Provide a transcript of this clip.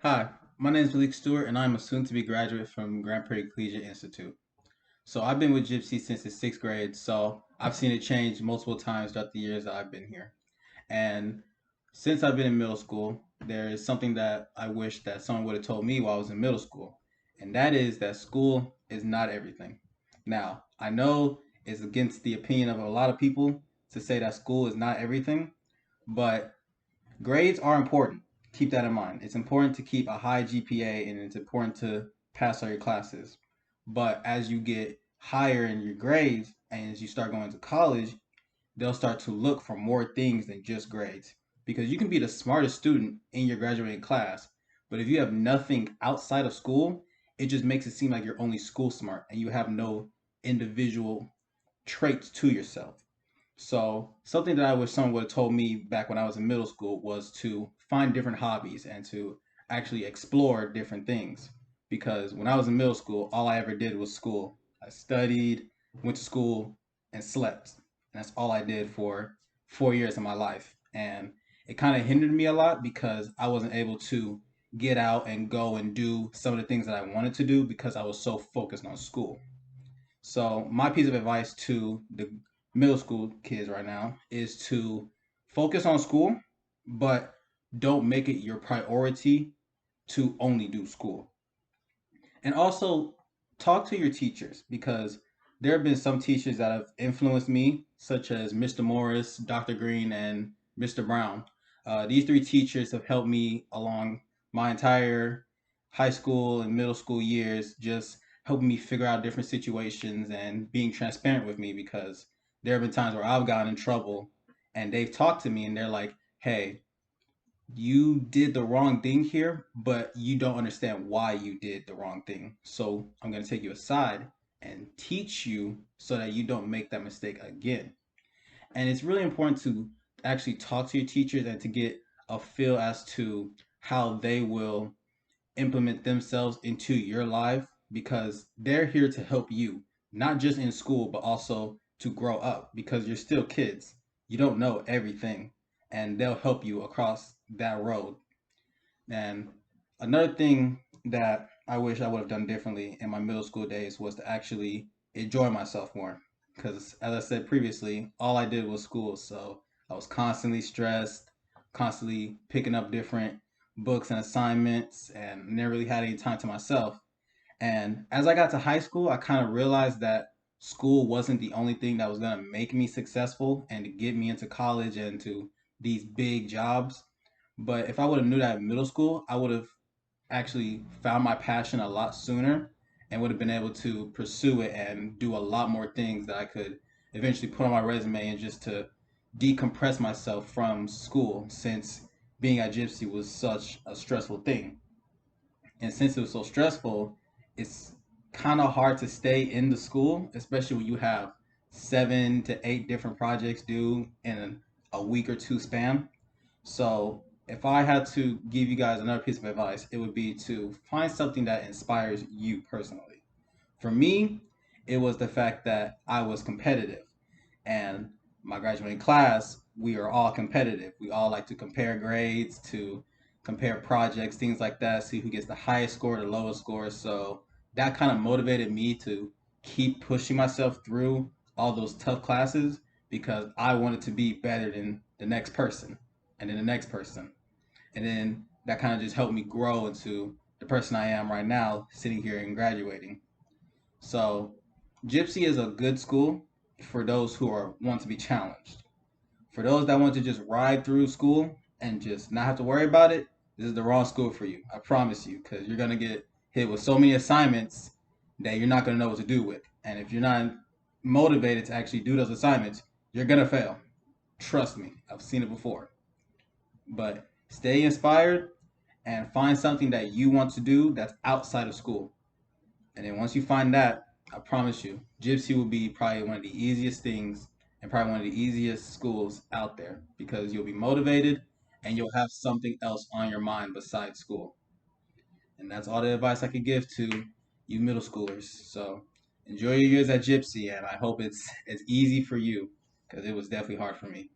Hi, my name is Malik Stewart, and I'm a soon-to-be graduate from Grand Prairie Collegiate Institute. So I've been with Gypsy since the sixth grade, so I've seen it change multiple times throughout the years that I've been here. And since I've been in middle school, there is something that I wish that someone would have told me while I was in middle school, and that is that school is not everything. Now, I know it's against the opinion of a lot of people to say that school is not everything, but grades are important. Keep that in mind. It's important to keep a high GPA and it's important to pass all your classes. But as you get higher in your grades and as you start going to college, they'll start to look for more things than just grades. Because you can be the smartest student in your graduating class, but if you have nothing outside of school, it just makes it seem like you're only school smart and you have no individual traits to yourself. So something that I wish someone would have told me back when I was in middle school was to find different hobbies and to actually explore different things. Because when I was in middle school, all I ever did was school. I studied, went to school, and slept. And that's all I did for 4 years of my life. And it kind of hindered me a lot because I wasn't able to get out and go and do some of the things that I wanted to do because I was so focused on school. So my piece of advice to the middle school kids right now is to focus on school, but don't make it your priority to only do school. And also talk to your teachers because there have been some teachers that have influenced me, such as Mr. Morris, Dr. Green, and Mr. Brown. These three teachers have helped me along my entire high school and middle school years, just helping me figure out different situations and being transparent with me because there have been times where I've gotten in trouble and they've talked to me and they're like, hey, you did the wrong thing here, but you don't understand why you did the wrong thing. So I'm going to take you aside and teach you so that you don't make that mistake again. And it's really important to actually talk to your teachers and to get a feel as to how they will implement themselves into your life because they're here to help you, not just in school, but also to grow up because you're still kids. You don't know everything, and they'll help you across that road. And another thing that I wish I would have done differently in my middle school days was to actually enjoy myself more. Because as I said previously, all I did was school. So I was constantly stressed, constantly picking up different books and assignments, and never really had any time to myself. And as I got to high school, I kind of realized that school wasn't the only thing that was going to make me successful and to get me into college and to these big jobs. But if I would have knew that in middle school, I would have actually found my passion a lot sooner and would have been able to pursue it and do a lot more things that I could eventually put on my resume and just to decompress myself from school since being at Gypsy was such a stressful thing. And since it was so stressful, it's kind of hard to stay in the school, especially when you have 7 to 8 different projects due in a week or two span. So, if I had to give you guys another piece of advice, it would be to find something that inspires you personally. For me, it was the fact that I was competitive and my graduating class, we are all competitive. We all like to compare grades, to compare projects, things like that, see who gets the highest score, the lowest score. So that kind of motivated me to keep pushing myself through all those tough classes because I wanted to be better than the next person and then the next person. And then that kind of just helped me grow into the person I am right now, sitting here and graduating. So, Gypsy is a good school for those who are want to be challenged. For those that want to just ride through school and just not have to worry about it, this is the wrong school for you. I promise you, because you're gonna get hit with so many assignments that you're not gonna know what to do with. And if you're not motivated to actually do those assignments, you're gonna fail. Trust me, I've seen it before. But stay inspired and find something that you want to do that's outside of school. And then once you find that, I promise you, Gypsy will be probably one of the easiest things and probably one of the easiest schools out there because you'll be motivated and you'll have something else on your mind besides school. And that's all the advice I could give to you middle schoolers. So enjoy your years at Gypsy, and I hope it's as easy for you because it was definitely hard for me.